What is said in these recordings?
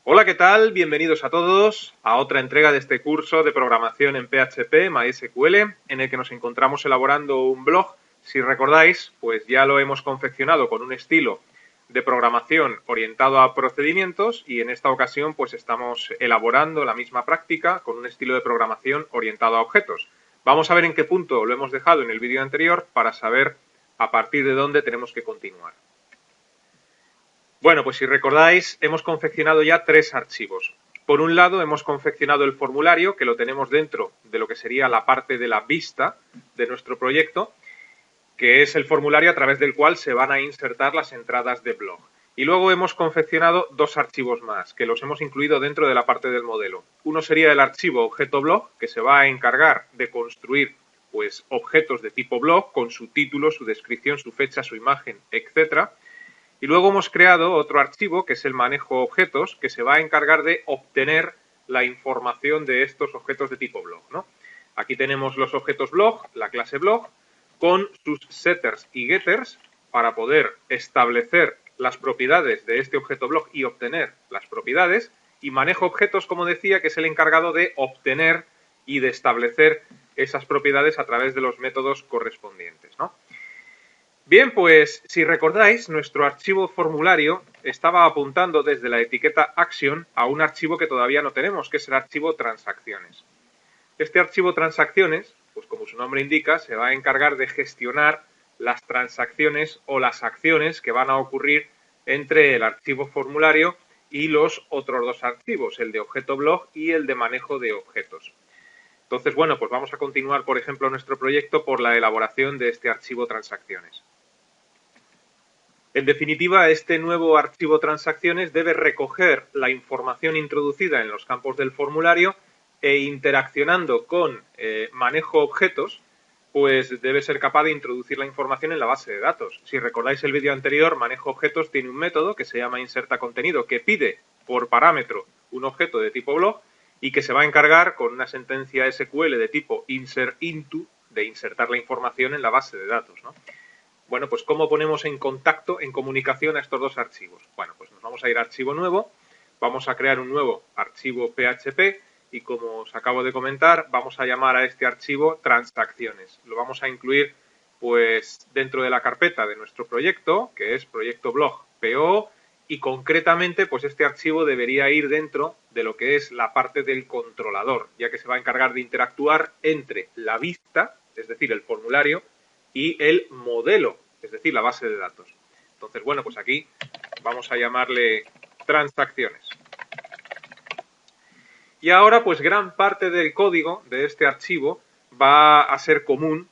Hola, ¿qué tal? Bienvenidos a todos a otra entrega de este curso de programación en PHP, MySQL, en el que nos encontramos elaborando un blog. Si recordáis, pues ya lo hemos confeccionado con un estilo de programación orientado a procedimientos y en esta ocasión pues estamos elaborando la misma práctica con un estilo de programación orientado a objetos. Vamos a ver en qué punto lo hemos dejado en el vídeo anterior para saber a partir de dónde tenemos que continuar. Bueno, pues si recordáis, hemos confeccionado ya tres archivos. Por un lado, hemos confeccionado el formulario, que lo tenemos dentro de lo que sería la parte de la vista de nuestro proyecto, que es el formulario a través del cual se van a insertar las entradas de blog. Y luego hemos confeccionado dos archivos más, que los hemos incluido dentro de la parte del modelo. Uno sería el archivo objeto blog, que se va a encargar de construir pues, objetos de tipo blog, con su título, su descripción, su fecha, su imagen, etcétera. Y luego hemos creado otro archivo, que es el manejo objetos, que se va a encargar de obtener la información de estos objetos de tipo blog, ¿no? Aquí tenemos los objetos blog, la clase blog, con sus setters y getters para poder establecer las propiedades de este objeto blog y obtener las propiedades. Y manejo objetos, como decía, que es el encargado de obtener y de establecer esas propiedades a través de los métodos correspondientes, ¿no? Bien, pues si recordáis, nuestro archivo formulario estaba apuntando desde la etiqueta action a un archivo que todavía no tenemos, que es el archivo transacciones. Este archivo transacciones, pues como su nombre indica, se va a encargar de gestionar las transacciones o las acciones que van a ocurrir entre el archivo formulario y los otros dos archivos, el de objeto blog y el de manejo de objetos. Entonces, bueno, pues vamos a continuar, por ejemplo, nuestro proyecto por la elaboración de este archivo transacciones. En definitiva, este nuevo archivo transacciones debe recoger la información introducida en los campos del formulario e interaccionando con manejo objetos, pues debe ser capaz de introducir la información en la base de datos. Si recordáis el vídeo anterior, manejo objetos tiene un método que se llama inserta contenido, que pide por parámetro un objeto de tipo blog y que se va a encargar con una sentencia SQL de tipo insert into de insertar la información en la base de datos, ¿no? Bueno, pues ¿cómo ponemos en contacto, en comunicación a estos dos archivos? Bueno, pues nos vamos a ir a archivo nuevo, vamos a crear un nuevo archivo PHP y como os acabo de comentar, vamos a llamar a este archivo transacciones. Lo vamos a incluir pues dentro de la carpeta de nuestro proyecto, que es proyecto blog PO, y concretamente pues este archivo debería ir dentro de lo que es la parte del controlador, ya que se va a encargar de interactuar entre la vista, es decir, el formulario, y el modelo, es decir, la base de datos. Entonces, bueno, pues aquí vamos a llamarle transacciones. Y ahora, pues gran parte del código de este archivo va a ser común,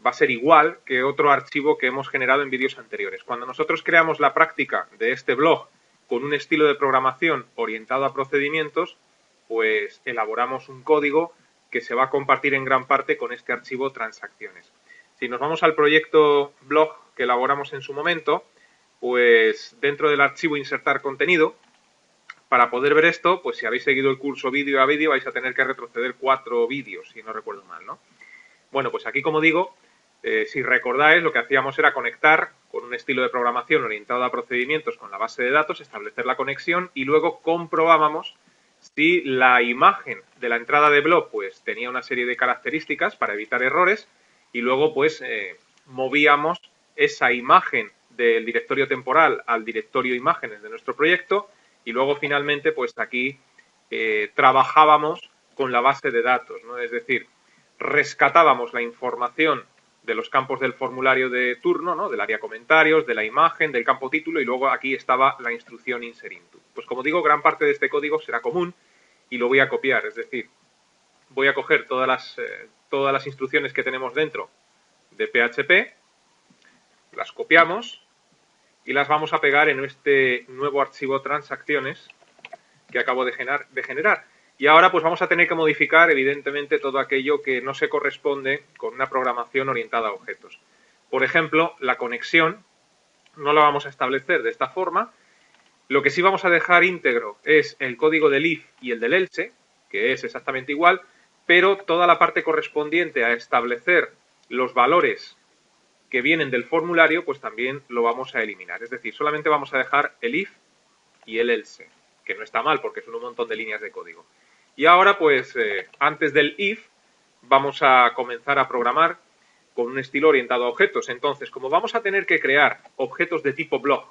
va a ser igual que otro archivo que hemos generado en vídeos anteriores. Cuando nosotros creamos la práctica de este blog con un estilo de programación orientado a procedimientos, pues elaboramos un código que se va a compartir en gran parte con este archivo transacciones. Si nos vamos al proyecto blog que elaboramos en su momento, pues dentro del archivo insertar contenido, para poder ver esto, pues si habéis seguido el curso vídeo a vídeo vais a tener que retroceder 4 vídeos, si no recuerdo mal, ¿no? Bueno, pues aquí, como digo, si recordáis, lo que hacíamos era conectar con un estilo de programación orientado a procedimientos con la base de datos, establecer la conexión y luego comprobábamos si la imagen de la entrada de blog pues tenía una serie de características para evitar errores y luego pues movíamos esa imagen del directorio temporal al directorio imágenes de nuestro proyecto y luego finalmente pues aquí trabajábamos con la base de datos, ¿no? Es decir, rescatábamos la información de los campos del formulario de turno, ¿no? Del área comentarios, de la imagen, del campo título y luego aquí estaba la instrucción insert into. Pues como digo, gran parte de este código será común y lo voy a copiar, es decir, voy a coger todas las instrucciones que tenemos dentro de PHP, las copiamos y las vamos a pegar en este nuevo archivo transacciones que acabo de generar. Y ahora pues vamos a tener que modificar evidentemente todo aquello que no se corresponde con una programación orientada a objetos. Por ejemplo, la conexión no la vamos a establecer de esta forma. Lo que sí vamos a dejar íntegro es el código del if y el del else, que es exactamente igual, pero toda la parte correspondiente a establecer los valores que vienen del formulario, pues también lo vamos a eliminar. Es decir, solamente vamos a dejar el if y el else. que no está mal porque son un montón de líneas de código. Y ahora, pues, antes del if, vamos a comenzar a programar con un estilo orientado a objetos. Entonces, como vamos a tener que crear objetos de tipo blog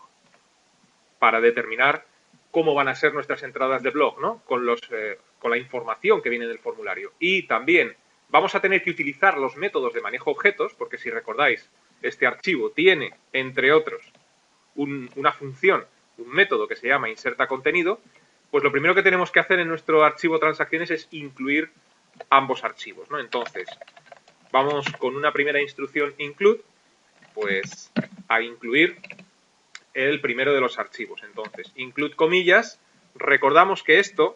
para determinar cómo van a ser nuestras entradas de blog, ¿no? Con la información que viene del formulario. Y también vamos a tener que utilizar los métodos de manejo objetos, porque si recordáis, este archivo tiene, entre otros, una función, un método que se llama inserta contenido, pues lo primero que tenemos que hacer en nuestro archivo transacciones es incluir ambos archivos, ¿no? Entonces, vamos con una primera instrucción include, pues a incluir el primero de los archivos. Entonces, include comillas, recordamos que esto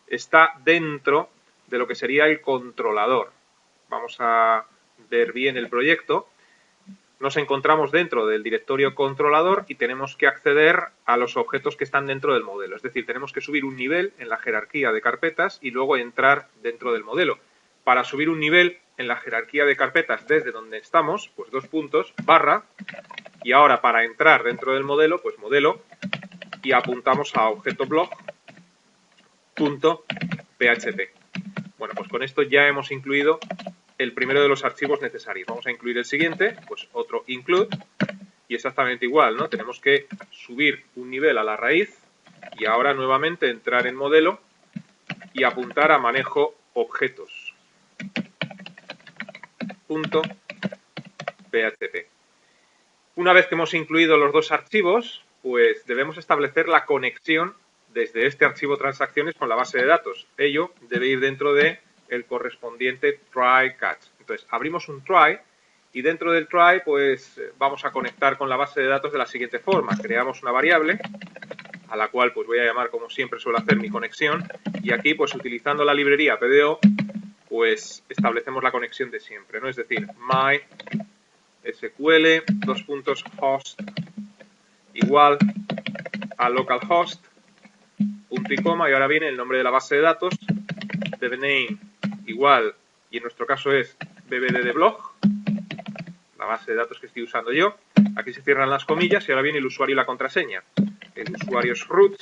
está dentro de lo que sería el controlador. Vamos a ver bien el proyecto. Nos encontramos dentro del directorio controlador y tenemos que acceder a los objetos que están dentro del modelo. Es decir, tenemos que subir un nivel en la jerarquía de carpetas y luego entrar dentro del modelo. Para subir un nivel en la jerarquía de carpetas desde donde estamos, pues 2 puntos, barra, y ahora para entrar dentro del modelo, pues modelo, y apuntamos a objeto blog.php. Bueno, pues con esto ya hemos incluido el primero de los archivos necesarios. Vamos a incluir el siguiente, pues otro include, y exactamente igual, ¿no? Tenemos que subir un nivel a la raíz y ahora nuevamente entrar en modelo y apuntar a manejo objetos. .php. Una vez que hemos incluido los dos archivos, pues debemos establecer la conexión desde este archivo transacciones con la base de datos. Ello debe ir dentro de el correspondiente try catch. Entonces, abrimos un try y dentro del try, pues vamos a conectar con la base de datos de la siguiente forma. Creamos una variable a la cual pues voy a llamar, como siempre suelo hacer, mi conexión, y aquí pues utilizando la librería PDO, pues establecemos la conexión de siempre, ¿no? Es decir, MySQL host igual a localhost punto y coma, y ahora viene el nombre de la base de datos, dbname igual, y en nuestro caso es bbd de blog, la base de datos que estoy usando yo. Aquí se cierran las comillas y ahora viene el usuario y la contraseña. El usuario es root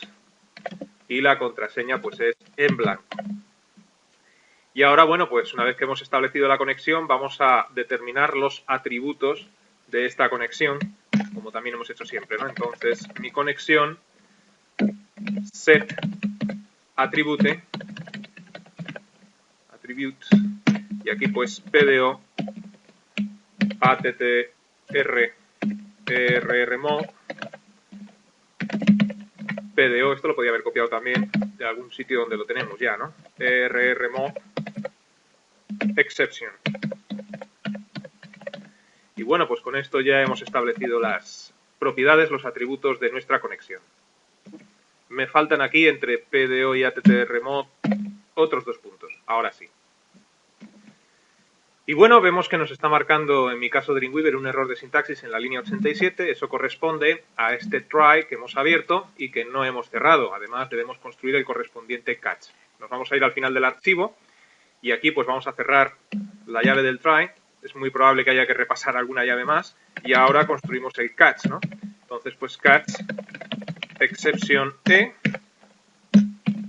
y la contraseña pues es en blanco. Y ahora, bueno, pues una vez que hemos establecido la conexión, vamos a determinar los atributos de esta conexión, como también hemos hecho siempre, ¿no? Entonces, mi conexión set attribute, y aquí pues pdo attr_rrmo pdo, esto lo podía haber copiado también de algún sitio donde lo tenemos ya, ¿no? rrmo exception. Y bueno, pues con esto ya hemos establecido las propiedades, los atributos de nuestra conexión. Me faltan aquí entre pdo y attr_rmo otros 2 puntos. Ahora sí. Y bueno, vemos que nos está marcando, en mi caso Dreamweaver, un error de sintaxis en la línea 87. Eso corresponde a este try que hemos abierto y que no hemos cerrado. Además, debemos construir el correspondiente catch. Nos vamos a ir al final del archivo y aquí pues vamos a cerrar la llave del try. Es muy probable que haya que repasar alguna llave más. Y ahora construimos el catch, ¿no? Entonces, pues catch exception e.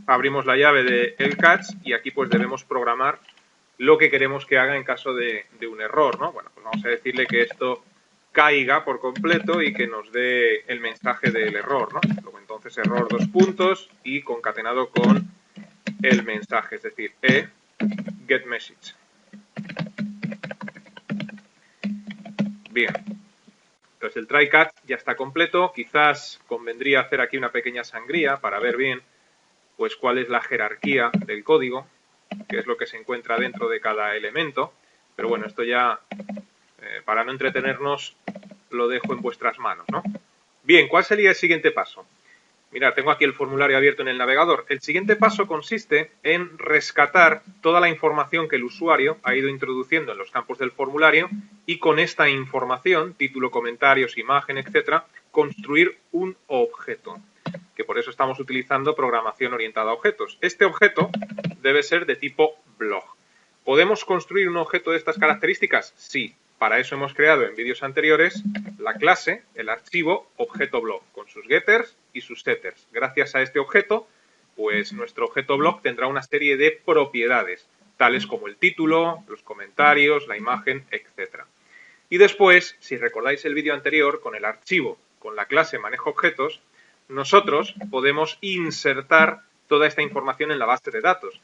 Abrimos la llave de el catch y aquí pues debemos programar lo que queremos que haga en caso de un error, ¿no? Bueno, pues vamos a decirle que esto caiga por completo y que nos dé el mensaje del error, ¿no? Luego entonces error 2 puntos y concatenado con el mensaje, es decir, get message. Bien. Entonces el try catch ya está completo. Quizás convendría hacer aquí una pequeña sangría para ver bien pues cuál es la jerarquía del código, que es lo que se encuentra dentro de cada elemento. Pero bueno, esto ya, para no entretenernos, lo dejo en vuestras manos, ¿no? Bien, ¿cuál sería el siguiente paso? Mirad, tengo aquí el formulario abierto en el navegador. El siguiente paso consiste en rescatar toda la información que el usuario ha ido introduciendo en los campos del formulario y con esta información, título, comentarios, imagen, etcétera, construir un objeto, que por eso estamos utilizando programación orientada a objetos. Este objeto debe ser de tipo blog. ¿Podemos construir un objeto de estas características? Sí. Para eso hemos creado en vídeos anteriores la clase, el archivo objeto blog, con sus getters y sus setters. Gracias a este objeto pues nuestro objeto blog tendrá una serie de propiedades, tales como el título, los comentarios, la imagen, etc. Y después, si recordáis el vídeo anterior, con el archivo, con la clase manejo objetos, nosotros podemos insertar toda esta información en la base de datos.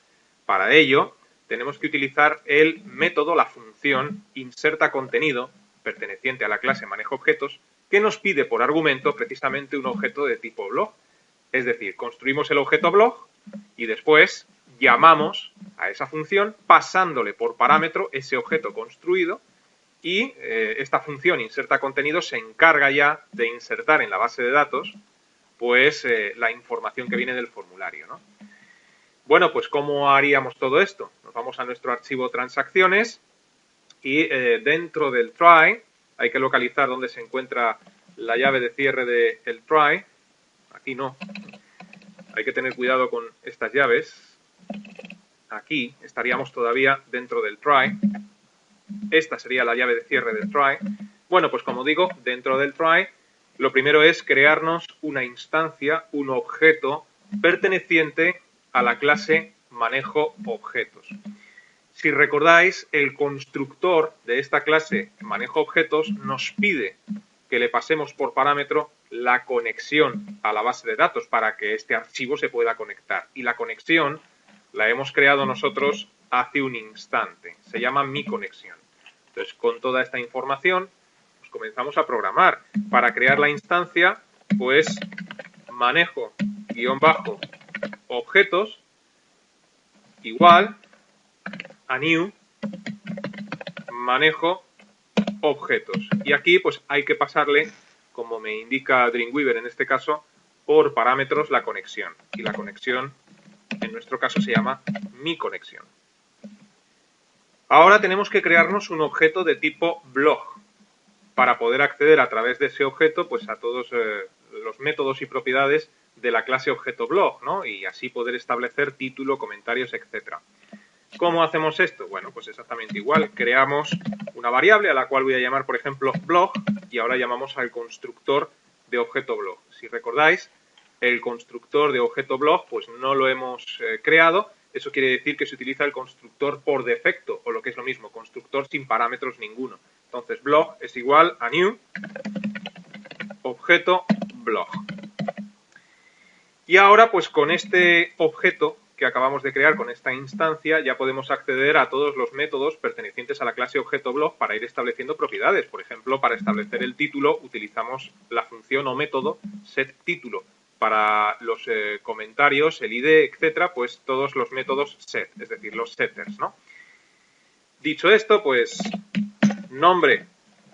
Para ello, tenemos que utilizar el método, la función inserta contenido, perteneciente a la clase manejo objetos, que nos pide por argumento precisamente un objeto de tipo blog. Es decir, construimos el objeto blog y después llamamos a esa función pasándole por parámetro ese objeto construido y esta función inserta contenido se encarga ya de insertar en la base de datos pues la información que viene del formulario, ¿no? Bueno, pues ¿cómo haríamos todo esto? Nos vamos a nuestro archivo transacciones y dentro del try hay que localizar dónde se encuentra la llave de cierre del try. Aquí no. Hay que tener cuidado con estas llaves. Aquí estaríamos todavía dentro del try. Esta sería la llave de cierre del try. Bueno, pues como digo, dentro del try, lo primero es crearnos una instancia, un objeto perteneciente a la clase manejo objetos. Si recordáis, el constructor de esta clase manejo objetos nos pide que le pasemos por parámetro la conexión a la base de datos para que este archivo se pueda conectar. Y la conexión la hemos creado nosotros hace un instante. Se llama mi conexión. Entonces, con toda esta información, pues comenzamos a programar. Para crear la instancia, pues manejo _objetos igual a new manejo objetos. Y aquí pues hay que pasarle, como me indica Dreamweaver en este caso, por parámetros la conexión. Y la conexión en nuestro caso se llama mi conexión. Ahora tenemos que crearnos un objeto de tipo blog para poder acceder a través de ese objeto pues a todos los métodos y propiedades de la clase objeto blog, ¿no? Y así poder establecer título, comentarios, etc. ¿Cómo hacemos esto? Bueno, pues exactamente igual. Creamos una variable a la cual voy a llamar, por ejemplo, blog, y ahora llamamos al constructor de objeto blog. Si recordáis, el constructor de objeto blog pues no lo hemos creado. Eso quiere decir que se utiliza el constructor por defecto, o lo que es lo mismo, constructor sin parámetros ninguno. Entonces, blog es igual a new objeto blog. Y ahora, pues con este objeto que acabamos de crear, con esta instancia, ya podemos acceder a todos los métodos pertenecientes a la clase objeto blog para ir estableciendo propiedades. Por ejemplo, para establecer el título utilizamos la función o método setTítulo. Para los comentarios, el ID, etcétera, pues todos los métodos set, es decir, los setters, ¿no? Dicho esto, pues nombre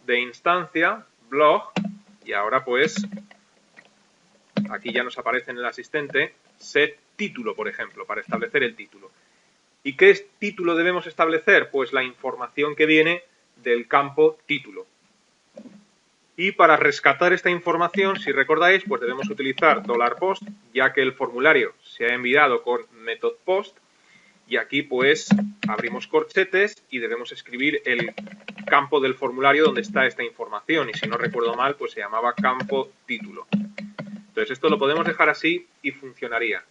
de instancia, blog, y ahora pues aquí ya nos aparece en el asistente setTítulo, por ejemplo, para establecer el título. ¿Y qué título debemos establecer? Pues la información que viene del campo título. Y para rescatar esta información, si recordáis, pues debemos utilizar $post, ya que el formulario se ha enviado con method post. Y aquí pues abrimos corchetes y debemos escribir el campo del formulario donde está esta información. Y si no recuerdo mal, pues se llamaba campo título. Entonces esto lo podemos dejar así y funcionaría.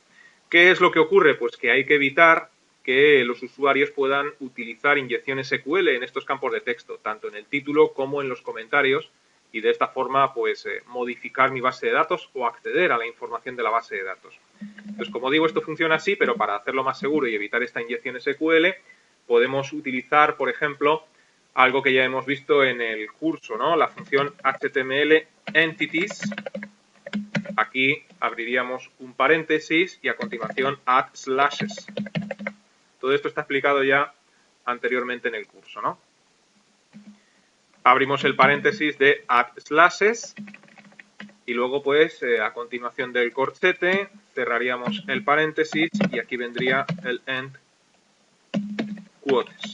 ¿Qué es lo que ocurre? Pues que hay que evitar que los usuarios puedan utilizar inyecciones SQL en estos campos de texto, tanto en el título como en los comentarios, y de esta forma pues modificar mi base de datos o acceder a la información de la base de datos. Entonces, como digo, esto funciona así, pero para hacerlo más seguro y evitar esta inyección SQL, podemos utilizar, por ejemplo, algo que ya hemos visto en el curso, ¿no? La función HTML entities. Aquí abriríamos un paréntesis y a continuación add slashes. Todo esto está explicado ya anteriormente en el curso, ¿no? Abrimos el paréntesis de add slashes y luego pues a continuación del corchete cerraríamos el paréntesis y aquí vendría el end quotes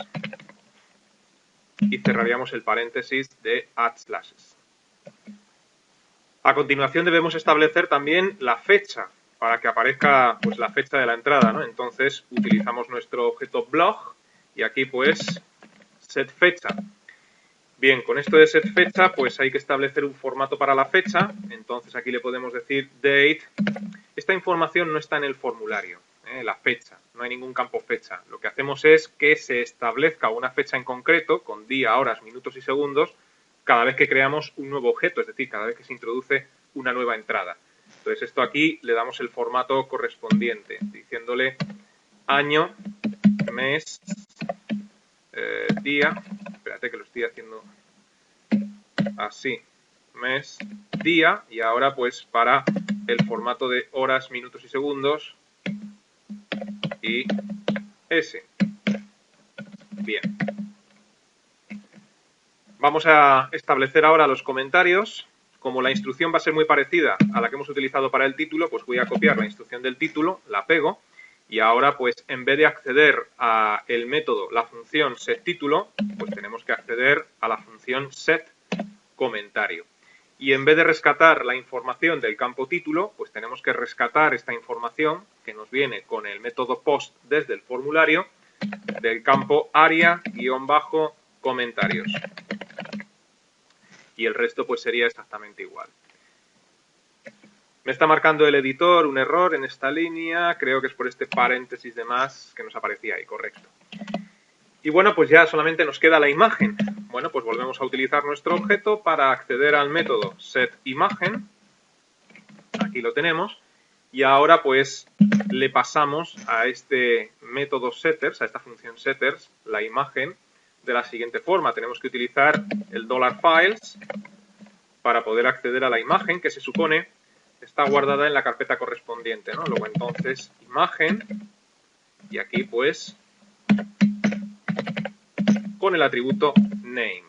y cerraríamos el paréntesis de add slashes. A continuación debemos establecer también la fecha para que aparezca pues la fecha de la entrada, ¿no? Entonces utilizamos nuestro objeto blog y aquí pues set fecha. Bien, con esto de set fecha, pues hay que establecer un formato para la fecha. Entonces aquí le podemos decir date. Esta información no está en el formulario, la fecha, no hay ningún campo fecha. Lo que hacemos es que se establezca una fecha en concreto, con día, horas, minutos y segundos, cada vez que creamos un nuevo objeto, es decir, cada vez que se introduce una nueva entrada. Entonces esto aquí le damos el formato correspondiente, diciéndole año, mes, día, espérate que lo estoy haciendo así, mes, día, y ahora pues para el formato de horas, minutos y segundos y S. Bien. Vamos a establecer ahora los comentarios. Como la instrucción va a ser muy parecida a la que hemos utilizado para el título, pues voy a copiar la instrucción del título, la pego, y ahora pues en vez de acceder a el método, la función setTítulo, pues tenemos que acceder a la función setComentario. Y en vez de rescatar la información del campo título, pues tenemos que rescatar esta información que nos viene con el método post desde el formulario del campo aria-comentarios. Y el resto pues sería exactamente igual. Me está marcando el editor un error en esta línea, creo que es por este paréntesis de más que nos aparecía ahí, correcto. Y bueno, pues ya solamente nos queda la imagen. Bueno, pues volvemos a utilizar nuestro objeto para acceder al método setImagen. Aquí lo tenemos. Y ahora pues le pasamos a este método setters, a esta función setters, la imagen de la siguiente forma. Tenemos que utilizar el $files para poder acceder a la imagen que se supone está guardada en la carpeta correspondiente, ¿no? Luego entonces imagen y aquí pues con el atributo name.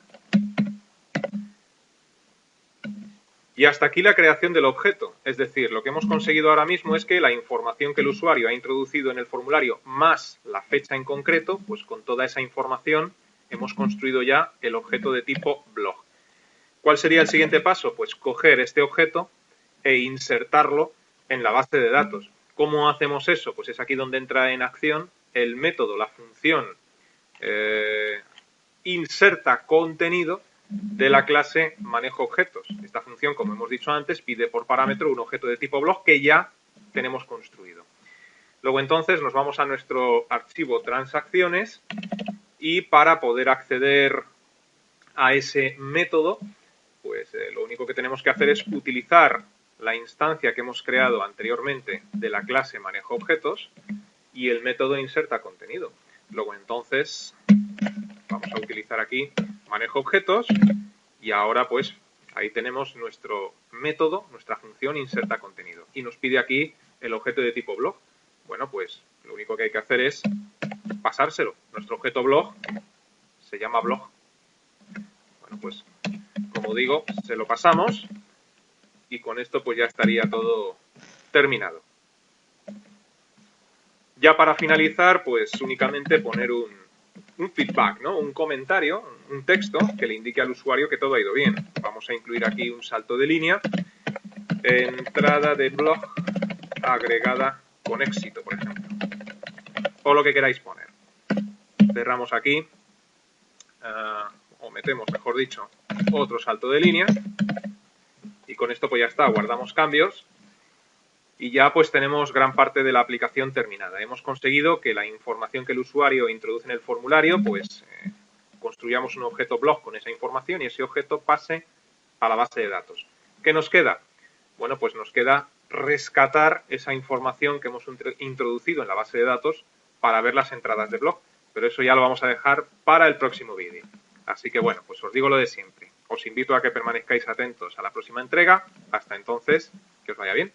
Y hasta aquí la creación del objeto. Es decir, lo que hemos conseguido ahora mismo es que la información que el usuario ha introducido en el formulario más la fecha en concreto, pues con toda esa información hemos construido ya el objeto de tipo blog. ¿Cuál sería el siguiente paso? Pues coger este objeto e insertarlo en la base de datos. ¿Cómo hacemos eso? Pues es aquí donde entra en acción el método, la función inserta contenido de la clase manejo objetos. Esta función, como hemos dicho antes, pide por parámetro un objeto de tipo blog que ya tenemos construido. Luego entonces nos vamos a nuestro archivo transacciones y para poder acceder a ese método, pues lo único que tenemos que hacer es utilizar la instancia que hemos creado anteriormente de la clase manejo objetos y el método inserta contenido. Luego entonces vamos a utilizar aquí manejo objetos y ahora pues ahí tenemos nuestro método, nuestra función inserta contenido y nos pide aquí el objeto de tipo blog. Bueno, pues lo único que hay que hacer es pasárselo. Nuestro objeto blog se llama blog. Bueno, pues como digo, se lo pasamos y con esto pues ya estaría todo terminado. Ya para finalizar, pues únicamente poner un feedback, ¿no? Un comentario, un texto que le indique al usuario que todo ha ido bien. Vamos a incluir aquí un salto de línea. Entrada de blog agregada con éxito, por ejemplo. O lo que queráis poner. Cerramos aquí. O metemos, mejor dicho, otro salto de línea. Y con esto pues ya está. Guardamos cambios. Y ya pues tenemos gran parte de la aplicación terminada. Hemos conseguido que la información que el usuario introduce en el formulario, pues construyamos un objeto blog con esa información y ese objeto pase a la base de datos. ¿Qué nos queda? Bueno, pues nos queda rescatar esa información que hemos introducido en la base de datos para ver las entradas de blog. Pero eso ya lo vamos a dejar para el próximo vídeo. Así que bueno, pues os digo lo de siempre. Os invito a que permanezcáis atentos a la próxima entrega. Hasta entonces, que os vaya bien.